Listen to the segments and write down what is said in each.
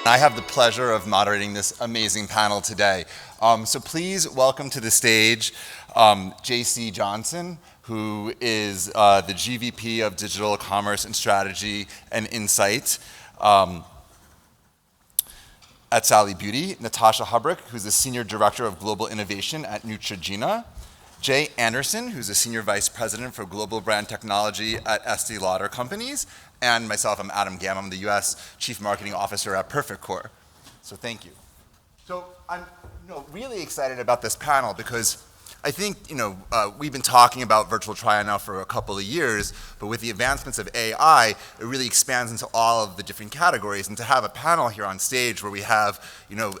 I have the pleasure of moderating this amazing panel today. So please welcome to the stage JC Johnson, who is the GVP of Digital Commerce and Strategy and Insight at Sally Beauty, Natasha Haubrich, who's the Senior Director of Global Innovation at Neutrogena, Jay Anderson, who's the Senior Vice President for Global Brand Technology at Estée Lauder Companies, and myself, I'm Adam Gam, I'm the US Chief Marketing Officer at Perfect Corp. So thank you. So I'm really excited about this panel because I think we've been talking about virtual try-on now for a couple of years, but with the advancements of AI, it really expands into all of the different categories. And to have a panel here on stage where we have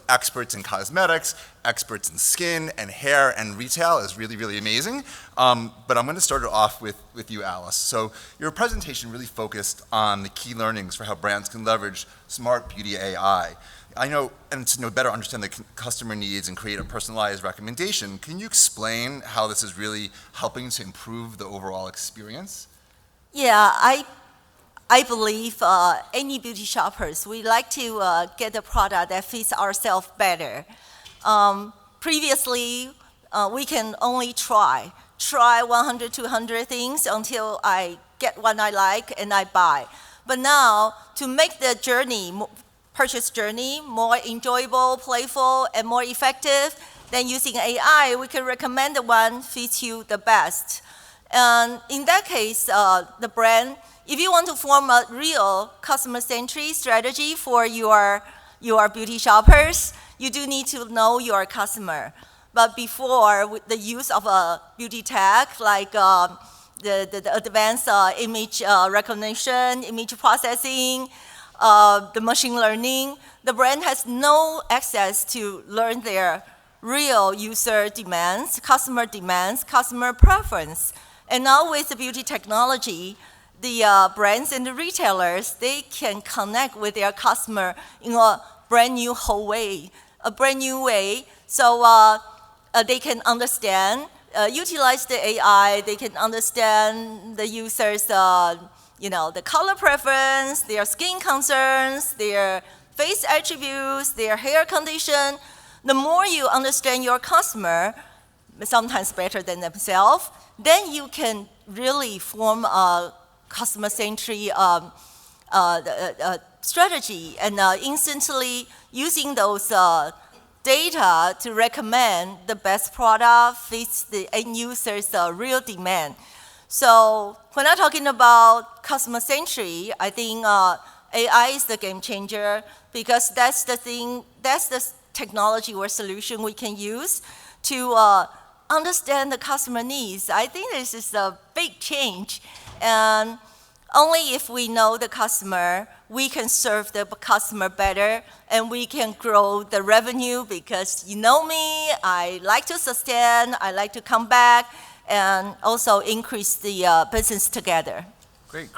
experts in cosmetics, experts in skin and hair and retail is really, really amazing. But I'm going to start it off with you, Alice. So your presentation really focused on the key learnings for how brands can leverage smart beauty AI. I know, and to better understand the customer needs and create a personalized recommendation, can you explain how this is really helping to improve the overall experience? Yeah, I believe any beauty shoppers, we like to get a product that fits ourselves better. Previously, we can only try 100, 200 things until I get one I like and I buy. But now, to make the purchase journey more enjoyable, playful, and more effective, then using AI, we can recommend the one fits you the best. And in that case, the brand, if you want to form a real customer-centric strategy for your beauty shoppers, you do need to know your customer. But before, with the use of a beauty tech, like the advanced image recognition, image processing, the machine learning, the brand has no access to learn their real user demands, customer preference. And now with the beauty technology, the brands and the retailers, they can connect with their customer in a brand new way. So they can understand, utilize the AI, they can understand the users' the color preference, their skin concerns, their face attributes, their hair condition. The more you understand your customer, sometimes better than themselves, then you can really form a customer-centric strategy and instantly using those data to recommend the best product fits the end user's real demand. So when I'm talking about customer-centric, I think AI is the game changer because that's the technology or solution we can use to understand the customer needs. I think this is a big change. And only if we know the customer, we can serve the customer better and we can grow the revenue because you know me, I like to sustain, I like to come back, and also increase the business together. Great.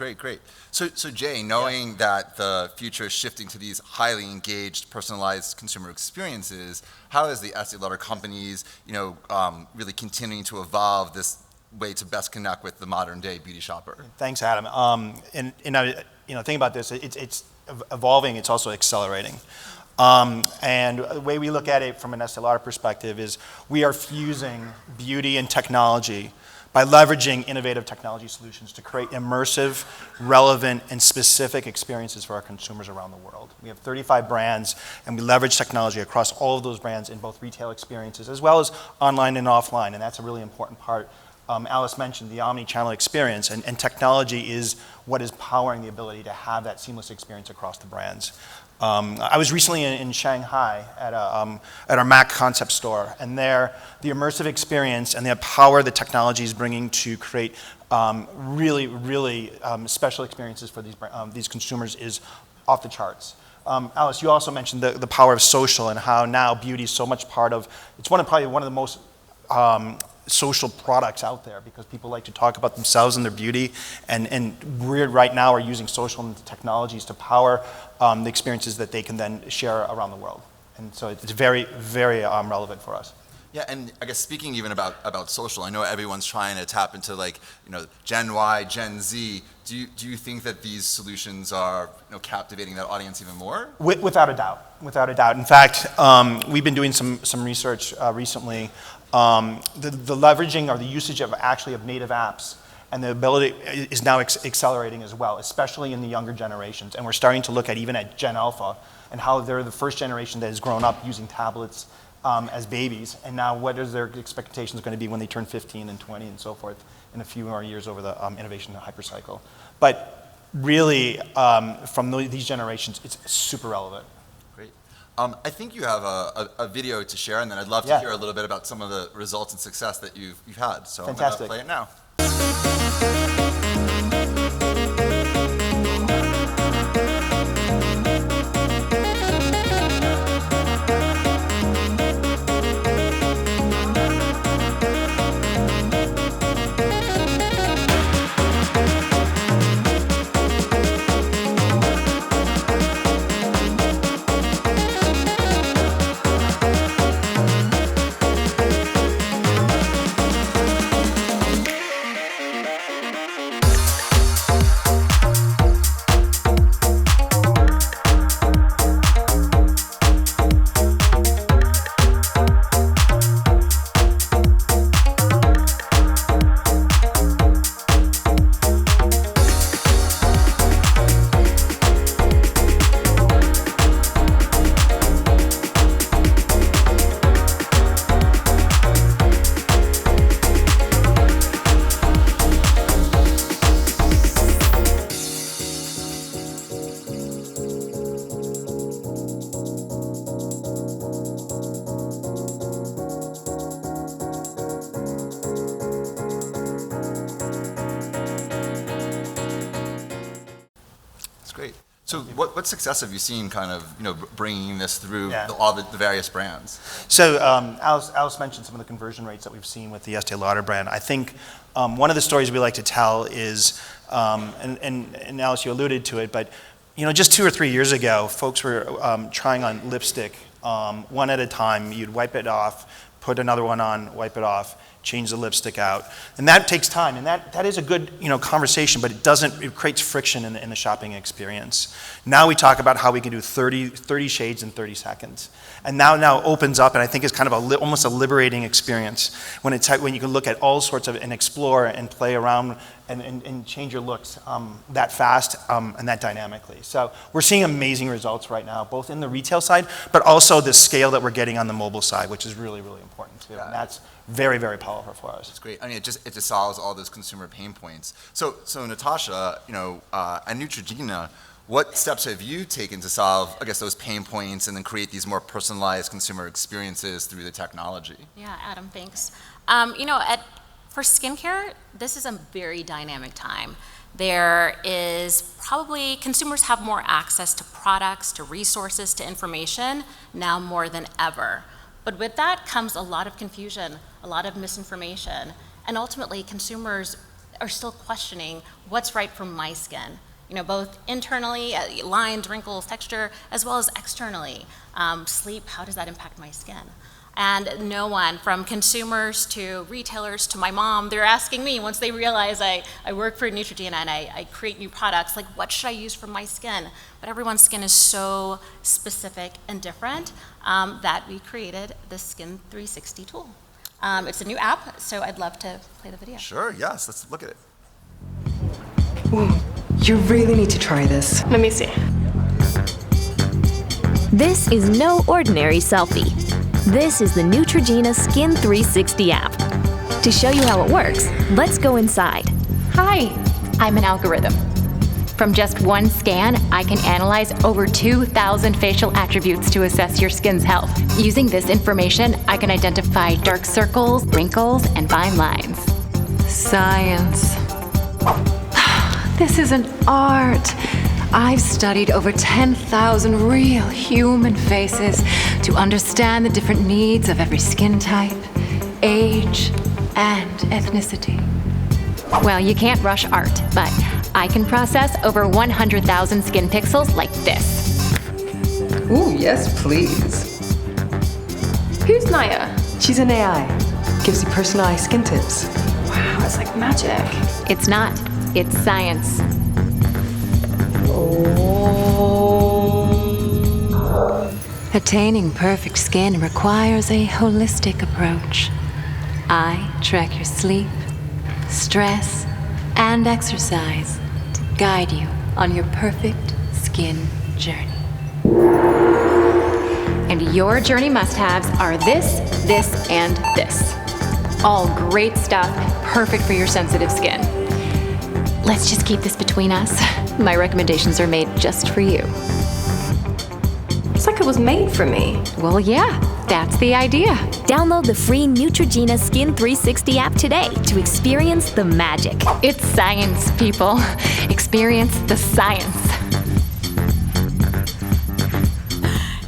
So Jay, knowing that the future is shifting to these highly engaged, personalized consumer experiences, how is the Estée Lauder companies, really continuing to evolve this way to best connect with the modern day beauty shopper? Thanks, Adam. Think about this. It's evolving. It's also accelerating. And the way we look at it from an Estée Lauder perspective is we are fusing beauty and technology by leveraging innovative technology solutions to create immersive, relevant, and specific experiences for our consumers around the world. We have 35 brands, and we leverage technology across all of those brands in both retail experiences as well as online and offline, and that's a really important part. Alice mentioned the omni-channel experience, and technology is what is powering the ability to have that seamless experience across the brands. I was recently in Shanghai at our MAC concept store, and there, the immersive experience and the power the technology is bringing to create really special experiences for these consumers is off the charts. Alice, you also mentioned the power of social and how now beauty is so much part of, it's probably one of the most social products out there because people like to talk about themselves and their beauty, and we right now are using social technologies to power the experiences that they can then share around the world. And so it's very relevant for us. Yeah, and I guess speaking even about social, I know everyone's trying to tap into Gen Y, Gen Z. Do you think that these solutions are captivating that audience even more? Without a doubt, without a doubt. In fact, we've been doing some research recently. The leveraging or the usage of native apps and the ability is now accelerating as well, especially in the younger generations. And we're starting to look even at Gen Alpha and how they're the first generation that has grown up using tablets as babies, and now what is their expectations going to be when they turn 15 and 20 and so forth in a few more years over the innovation hypercycle. But really, from these generations, it's super relevant. Great. I think you have a video to share, and then I'd love to hear a little bit about some of the results and success that you've had. So Fantastic. I'm going to play it now. Great. So what success have you seen kind of, bringing this through all the various brands? So Alice mentioned some of the conversion rates that we've seen with the Estée Lauder brand. I think one of the stories we like to tell is, and Alice, you alluded to it, but just 2 or 3 years ago, folks were trying on lipstick one at a time. You'd wipe it off, put another one on, wipe it off, change the lipstick out. And that takes time, and that is a good conversation, but it creates friction in the shopping experience. Now we talk about how we can do 30 shades in 30 seconds. And now opens up, and I think it's kind of almost a liberating experience when you can look at all sorts of, and explore and play around and change your looks that fast and that dynamically. So we're seeing amazing results right now, both in the retail side, but also the scale that we're getting on the mobile side, which is really, really important too. And that's very, very powerful for us. It's great. I mean, it just solves all those consumer pain points. So Natasha, at Neutrogena, what steps have you taken to solve, I guess, those pain points and then create these more personalized consumer experiences through the technology? Yeah, Adam, thanks. For skincare, this is a very dynamic time. There is probably, consumers have more access to products, to resources, to information now more than ever. But with that comes a lot of confusion, a lot of misinformation, and ultimately consumers are still questioning what's right for my skin. Both internally, lines, wrinkles, texture, as well as externally. Sleep, how does that impact my skin? And no one, from consumers to retailers to my mom, they're asking me, once they realize I work for Neutrogena and I create new products, like, what should I use for my skin? But everyone's skin is so specific and different that we created the Skin 360 tool. It's a new app, so I'd love to play the video. Sure, yes, let's look at it. Ooh, you really need to try this. Let me see. This is no ordinary selfie. This is the Neutrogena Skin 360 app. To show you how it works, let's go inside. Hi, I'm an algorithm. From just one scan, I can analyze over 2,000 facial attributes to assess your skin's health. Using this information, I can identify dark circles, wrinkles, and fine lines. Science. This is an art. I've studied over 10,000 real human faces to understand the different needs of every skin type, age, and ethnicity. Well, you can't rush art, but I can process over 100,000 skin pixels like this. Ooh, yes, please. Who's Naya? She's an AI. Gives you personalized skin tips. Wow, it's like magic. It's not. It's science. Attaining perfect skin requires a holistic approach. I track your sleep, stress, and exercise to guide you on your perfect skin journey. And your journey must-haves are this, and this. All great stuff, perfect for your sensitive skin. Let's just keep this between us. My recommendations are made just for you. It's like it was made for me. Well, yeah, that's the idea. Download the free Neutrogena Skin 360 app today to experience the magic. It's science, people. Experience the science.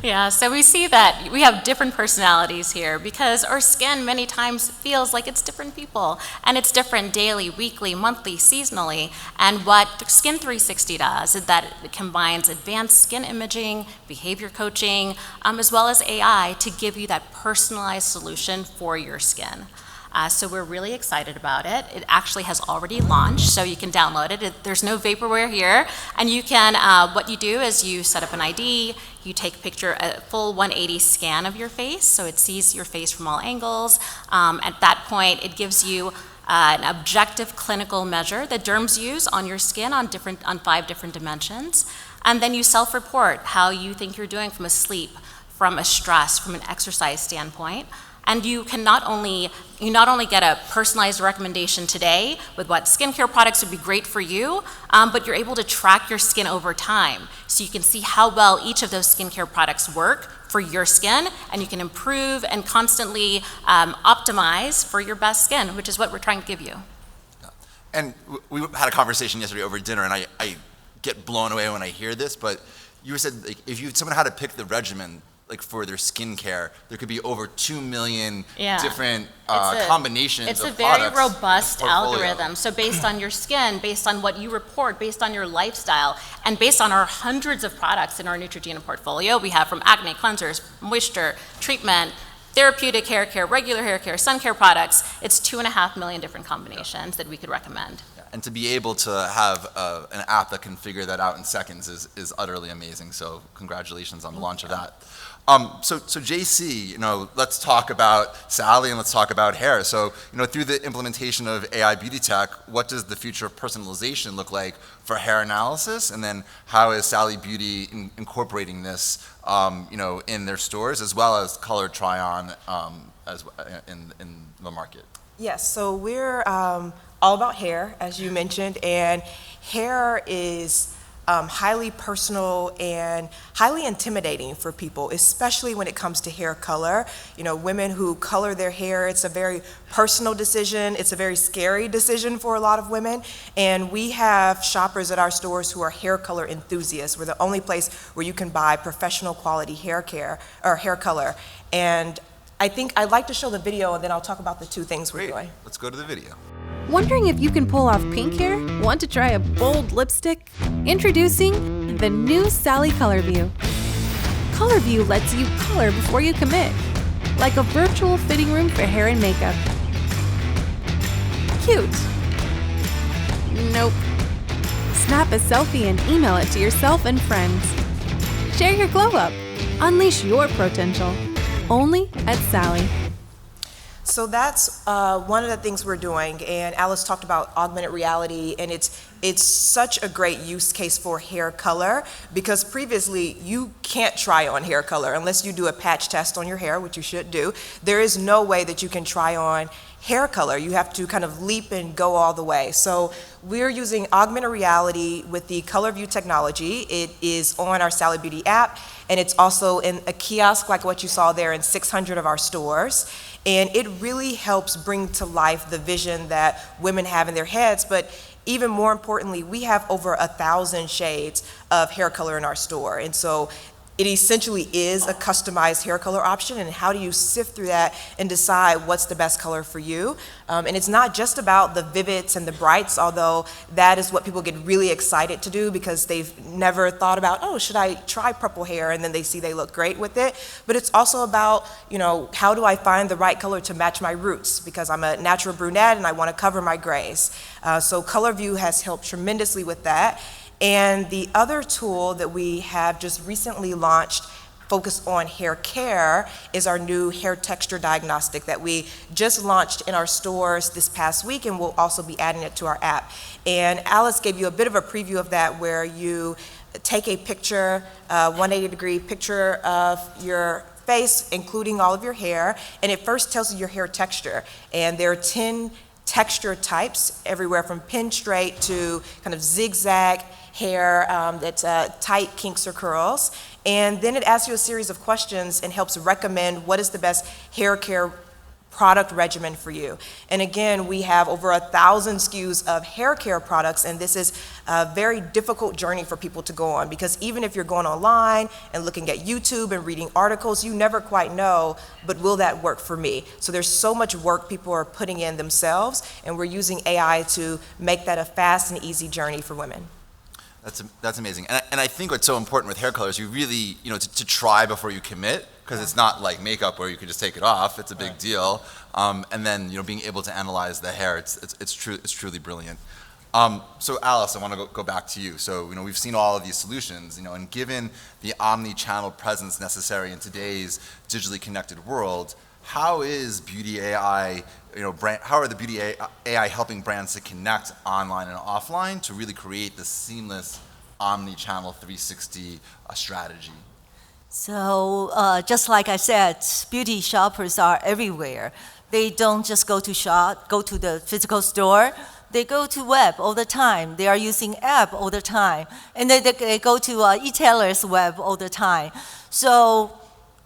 Yeah, so we see that we have different personalities here because our skin many times feels like it's different people, and it's different daily, weekly, monthly, seasonally. And what Skin 360 does is that it combines advanced skin imaging, behavior coaching, as well as AI to give you that personalized solution for your skin. So we're really excited about it. It actually has already launched, so you can download it. There's no vaporware here, and you can, what you do is you set up an ID, you take a full 180 scan of your face, so it sees your face from all angles. At that point, it gives you an objective clinical measure that derms use on your skin on 5 different dimensions. And then you self-report how you think you're doing from a sleep, from a stress, from an exercise standpoint. And you not only get a personalized recommendation today with what skincare products would be great for you, but you're able to track your skin over time. So you can see how well each of those skincare products work for your skin, and you can improve and constantly optimize for your best skin, which is what we're trying to give you. And we had a conversation yesterday over dinner, and I get blown away when I hear this, but you said like, if someone had to pick the regimen like for their skincare, there could be over 2 million different combinations of products. It's a very robust algorithm. So based on your skin, based on what you report, based on your lifestyle, and based on our hundreds of products in our Neutrogena portfolio, we have from acne cleansers, moisture, treatment, therapeutic hair care, regular hair care, sun care products. It's 2.5 million different combinations that we could recommend. And to be able to have an app that can figure that out in seconds is utterly amazing. So congratulations on the launch of that. So JC, let's talk about Sally and let's talk about hair. So, through the implementation of AI beauty tech, what does the future of personalization look like for hair analysis? And then how is Sally Beauty incorporating this, in their stores as well as color try-on in the market? Yes, so we're all about hair, as you mentioned, and hair is highly personal and highly intimidating for people, especially when it comes to hair color. Women who color their hair, it's a very personal decision. It's a very scary decision for a lot of women. And we have shoppers at our stores who are hair color enthusiasts. We're the only place where you can buy professional quality hair care or hair color. And I think I'd like to show the video and then I'll talk about the 2 things we're doing. Let's go to the video. Wondering if you can pull off pink hair? Want to try a bold lipstick? Introducing the new Sally Color View. Color View lets you color before you commit, like a virtual fitting room for hair and makeup. Cute. Nope. Snap a selfie and email it to yourself and friends. Share your glow up. Unleash your potential. Only at Sally. So that's one of the things we're doing, and Alice talked about augmented reality, and it's such a great use case for hair color because previously you can't try on hair color unless you do a patch test on your hair, which you should do. There is no way that you can try on hair color. You have to kind of leap and go all the way. So we're using augmented reality with the Color View technology. It is on our Sally Beauty app, and it's also in a kiosk like what you saw there in 600 of our stores. And it really helps bring to life the vision that women have in their heads, but even more importantly, we have over 1,000 shades of hair color in our store. And so it essentially is a customized hair color option, and how do you sift through that and decide what's the best color for you? And it's not just about the vivids and the brights, although that is what people get really excited to do because they've never thought about, oh, should I try purple hair? And then they see they look great with it. But it's also about, how do I find the right color to match my roots? Because I'm a natural brunette and I want to cover my grays. So ColorView has helped tremendously with that. And the other tool that we have just recently launched focused on hair care is our new hair texture diagnostic that we just launched in our stores this past week, and we'll also be adding it to our app. And Alice gave you a bit of a preview of that, where you take a picture, 180-degree picture of your face, including all of your hair, and it first tells you your hair texture. And there are 10 texture types, everywhere from pin straight to kind of zigzag hair that's tight kinks or curls. And then it asks you a series of questions and helps recommend what is the best hair care product regimen for you. And again, we have over 1,000 SKUs of hair care products, and this is a very difficult journey for people to go on, because even if you're going online and looking at YouTube and reading articles, you never quite know, but will that work for me? So there's so much work people are putting in themselves, and we're using AI to make that a fast and easy journey for women. That's amazing. And I think what's so important with hair colors, you really, to try before you commit, because it's not like makeup where you can just take it off. It's a big deal. And then, being able to analyze the hair, it's truly brilliant. So Alice, I want to go back to you. So, we've seen all of these solutions, and given the omni-channel presence necessary in today's digitally connected world, how is beauty AI, how are the beauty AI helping brands to connect online and offline to really create this seamless omni-channel 360 strategy? So just like I said, beauty shoppers are everywhere. They don't just go to the physical store. They go to web all the time. They are using app all the time. And they go to e-tailers web all the time. So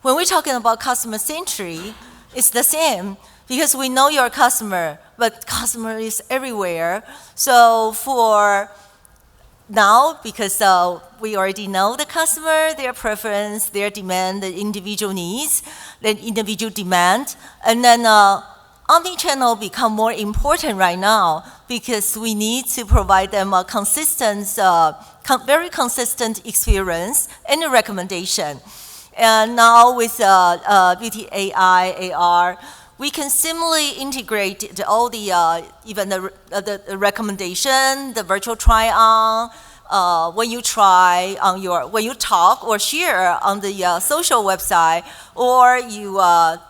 when we're talking about customer century, it's the same, because we know your customer, but customer is everywhere. So for now, because we already know the customer, their preference, their demand, the individual needs, the individual demand, and then omni-channel become more important right now, because we need to provide them a consistent, very consistent experience and a recommendation. And now with beauty AI, AR, we can seamlessly integrate all the, even the recommendation, the virtual try-on, when you try on when you talk or share on the social website, or you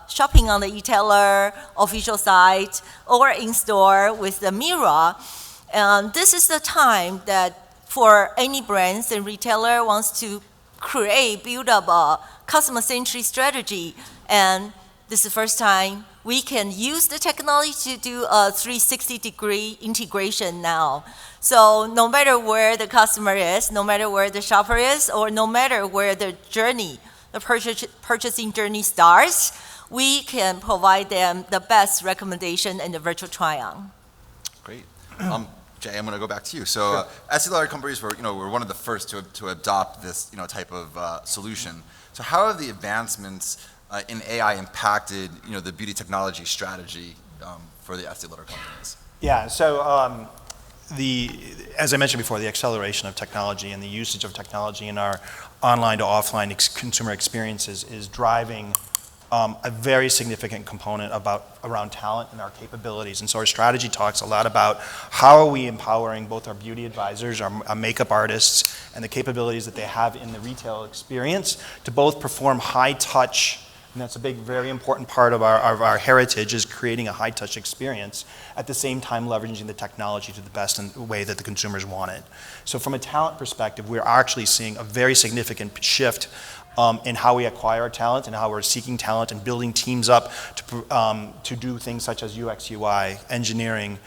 shopping on the e-tailer official site, or in store with the Mira. And this is the time that for any brands and retailer wants to build up a customer-centric strategy. And this is the first time we can use the technology to do a 360-degree integration now. So no matter where the customer is, no matter where the shopper is, or no matter where the journey, the purchasing journey starts, we can provide them the best recommendation and the virtual try-on. Great. Jay, I'm going to go back to you. So, Estée Lauder companies were one of the first to adopt this, type of solution. So, how have the advancements in AI impacted, the beauty technology strategy for the Estée Lauder companies? Yeah. So, as I mentioned before, the acceleration of technology and the usage of technology in our online to offline consumer experiences is driving a very significant component around talent and our capabilities. And so our strategy talks a lot about how are we empowering both our beauty advisors, our makeup artists, and the capabilities that they have in the retail experience to both perform high touch, and that's a very important part of our heritage, is creating a high touch experience, at the same time leveraging the technology to the best way that the consumers want it. So from a talent perspective, we're actually seeing a very significant shift in how we acquire our talent and how we're seeking talent and building teams up to do things such as UX, UI, engineering,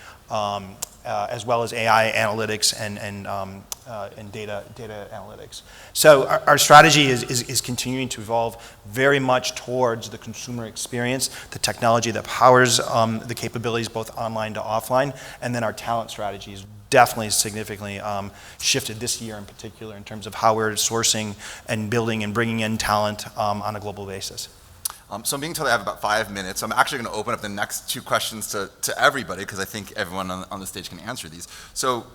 as well as AI analytics and data analytics. So our strategy is continuing to evolve very much towards the consumer experience, the technology that powers the capabilities both online to offline, and then our talent strategy is definitely significantly shifted this year in particular in terms of how we're sourcing and building and bringing in talent on a global basis. So I'm being told I have about 5 minutes. So I'm actually going to open up the next 2 questions to everybody because I think everyone on the stage can answer these. So,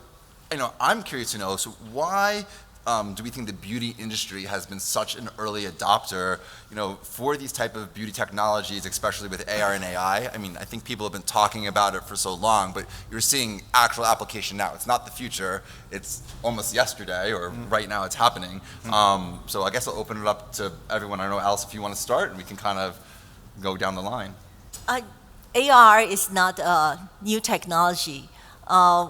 I'm curious to know, so why do we think the beauty industry has been such an early adopter, for these type of beauty technologies, especially with AR and AI? I mean, I think people have been talking about it for so long, but you're seeing actual application now. It's not the future. It's almost yesterday, or right now it's happening. So I guess I'll open it up to everyone. I don't know, Alice, if you want to start, and we can kind of go down the line. AR is not a new technology.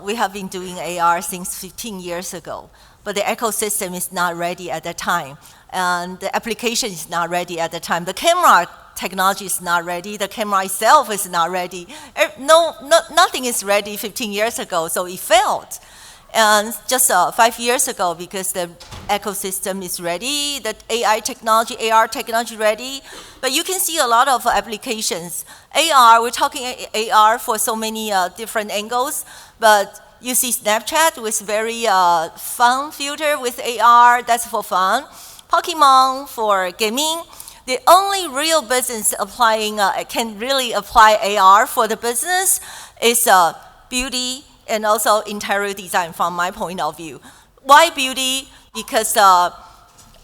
We have been doing AR since 15 years ago, but the ecosystem is not ready at that time, and the application is not ready at the time. The camera technology is not ready. The camera itself is not ready. Nothing is ready 15 years ago, so it failed. And just 5 years ago, because the ecosystem is ready, the AI technology, AR technology ready, but you can see a lot of applications. AR, we're talking AR for so many different angles, but you see Snapchat with very fun filter with AR, that's for fun. Pokemon for gaming. The only real business applying, can really apply AR for the business is beauty and also interior design from my point of view. Why beauty? Because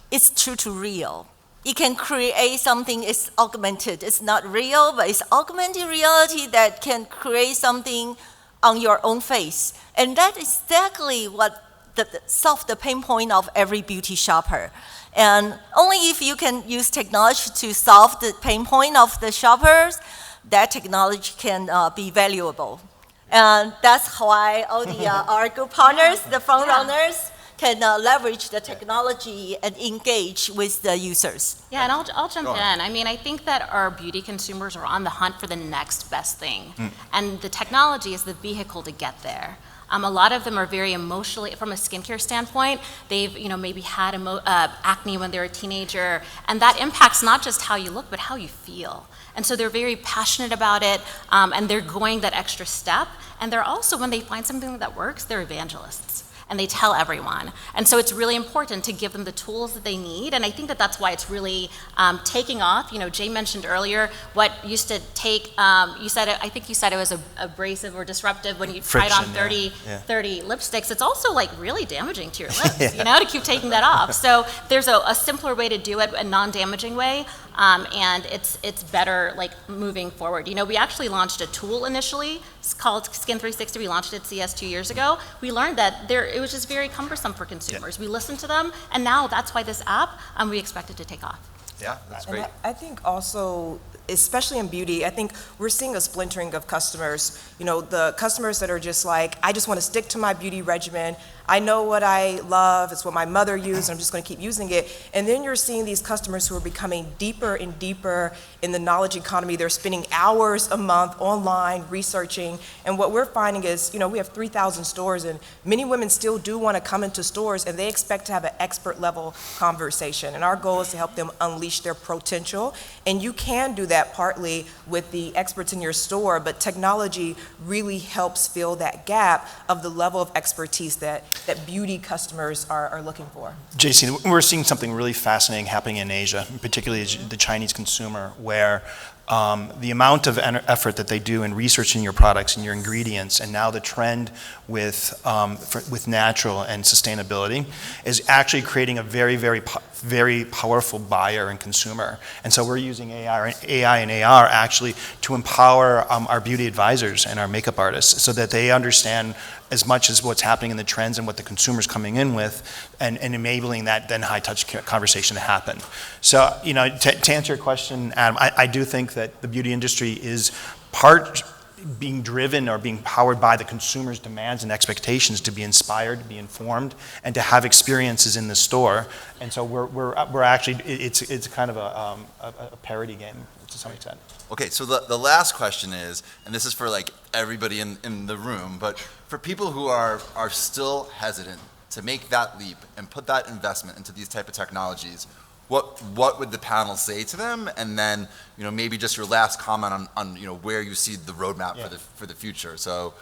it's true to real. You can create something, it's augmented. It's not real, but it's augmented reality that can create something on your own face. And that is exactly what solve the pain point of every beauty shopper. And only if you can use technology to solve the pain point of the shoppers, that technology can be valuable. And that's why all the our good partners, the front runners, can leverage the technology and engage with the users. Yeah, and I'll jump in. I mean, I think that our beauty consumers are on the hunt for the next best thing. And the technology is the vehicle to get there. A lot of them are very emotionally, from a skincare standpoint, they've maybe had acne when they were a teenager, and that impacts not just how you look, but how you feel. And so they're very passionate about it, and they're going that extra step. And they're also, when they find something that works, they're evangelists. And they tell everyone. And so it's really important to give them the tools that they need. And I think that that's why it's really taking off. Jay mentioned earlier what used to take, I think you said it was abrasive or disruptive when you tried on 30 lipsticks. It's also like really damaging to your lips, to keep taking that off. So there's a simpler way to do it, a non-damaging way. And it's better like moving forward. We actually launched a tool initially. It's called Skin 360. We launched it at CS 2 years ago. We learned that it was just very cumbersome for consumers. We listened to them, and now that's why this app, we expect it to take off. Yeah, that's great. And I think also, especially in beauty, I think we're seeing a splintering of customers. The customers that are just like, I just want to stick to my beauty regimen. I know what I love, it's what my mother used, I'm just going to keep using it. And then you're seeing these customers who are becoming deeper and deeper in the knowledge economy. They're spending hours a month online researching. And what we're finding is, we have 3,000 stores, and many women still do want to come into stores, and they expect to have an expert level conversation. And our goal is to help them unleash their potential. And you can do that partly with the experts in your store, but technology really helps fill that gap of the level of expertise that beauty customers are looking for. JC, we're seeing something really fascinating happening in Asia, particularly the Chinese consumer, where the amount of effort that they do in researching your products and your ingredients, and now the trend with natural and sustainability is actually creating a very, very, very powerful buyer and consumer. And so we're using AI and AR actually to empower our beauty advisors and our makeup artists so that they understand as much as what's happening in the trends and what the consumer's coming in with, and enabling that then high-touch conversation to happen. So, to answer your question, Adam, I do think that the beauty industry is being driven or being powered by the consumer's demands and expectations to be inspired, to be informed, and to have experiences in the store. And so we're actually, it's kind of a parody game to some extent. Okay, so the last question is, and this is for like everybody in the room, but for people who are still hesitant to make that leap and put that investment into these type of technologies, what would the panel say to them? And then, maybe just your last comment on where you see the roadmap for the future. So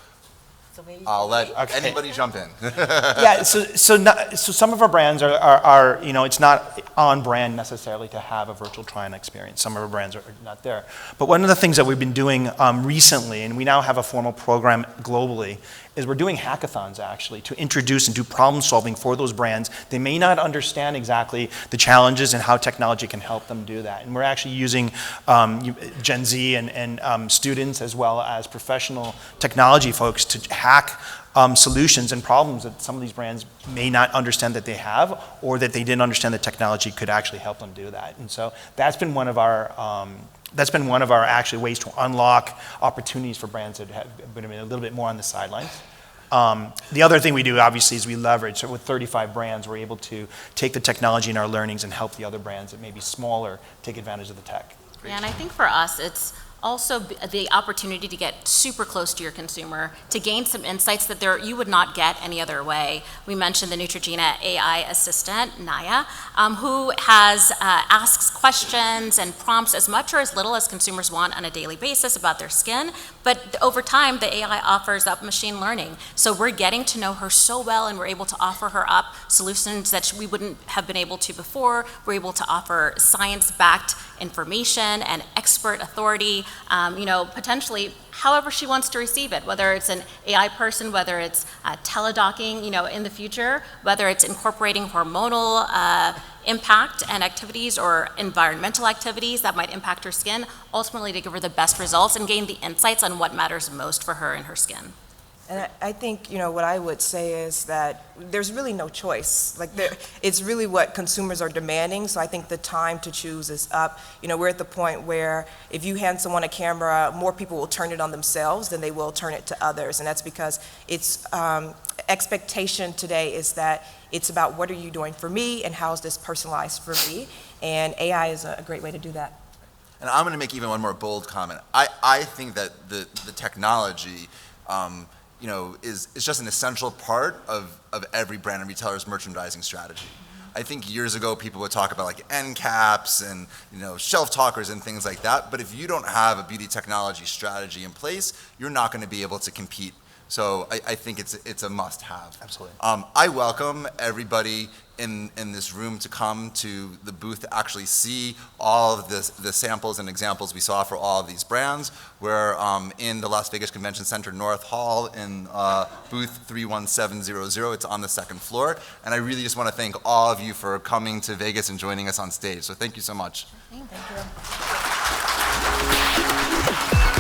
I'll let anybody jump in. Yeah, so some of our brands are it's not on brand necessarily to have a virtual try-on experience. Some of our brands are not there. But one of the things that we've been doing recently, and we now have a formal program globally, is we're doing hackathons actually to introduce and do problem solving for those brands. They may not understand exactly the challenges and how technology can help them do that. And we're actually using Gen Z and students as well as professional technology folks to hack solutions and problems that some of these brands may not understand that they have, or that they didn't understand that technology could actually help them do that. And so that's been one of our actually ways to unlock opportunities for brands that have been a little bit more on the sidelines. The other thing we do, obviously, is we leverage. So with 35 brands, we're able to take the technology and our learnings and help the other brands that may be smaller take advantage of the tech. Yeah, and I think for us, it's also the opportunity to get super close to your consumer, to gain some insights that you would not get any other way. We mentioned the Neutrogena AI assistant, Naya, who asks questions and prompts as much or as little as consumers want on a daily basis about their skin. But over time, the AI offers up machine learning. So we're getting to know her so well, and we're able to offer her up solutions that we wouldn't have been able to before. We're able to offer science-backed information and expert authority, potentially however she wants to receive it, whether it's an AI person, whether it's teledocking, in the future, whether it's incorporating hormonal impact and activities or environmental activities that might impact her skin, ultimately to give her the best results and gain the insights on what matters most for her and her skin. And I think, what I would say is that there's really no choice. It's really what consumers are demanding, so I think the time to choose is up. We're at the point where if you hand someone a camera, more people will turn it on themselves than they will turn it to others, and that's because it's expectation today is that it's about what are you doing for me and how is this personalized for me, and AI is a great way to do that. And I'm going to make even one more bold comment. I think that the technology is just an essential part of every brand and retailer's merchandising strategy. I think years ago people would talk about like end caps and shelf talkers and things like that, but if you don't have a beauty technology strategy in place, you're not going to be able to compete. So I think it's a must-have. Absolutely. I welcome everybody in this room to come to the booth to actually see all of the samples and examples we saw for all of these brands. We're in the Las Vegas Convention Center North Hall in booth 31700. It's on the second floor. And I really just want to thank all of you for coming to Vegas and joining us on stage. So thank you so much. Thank you.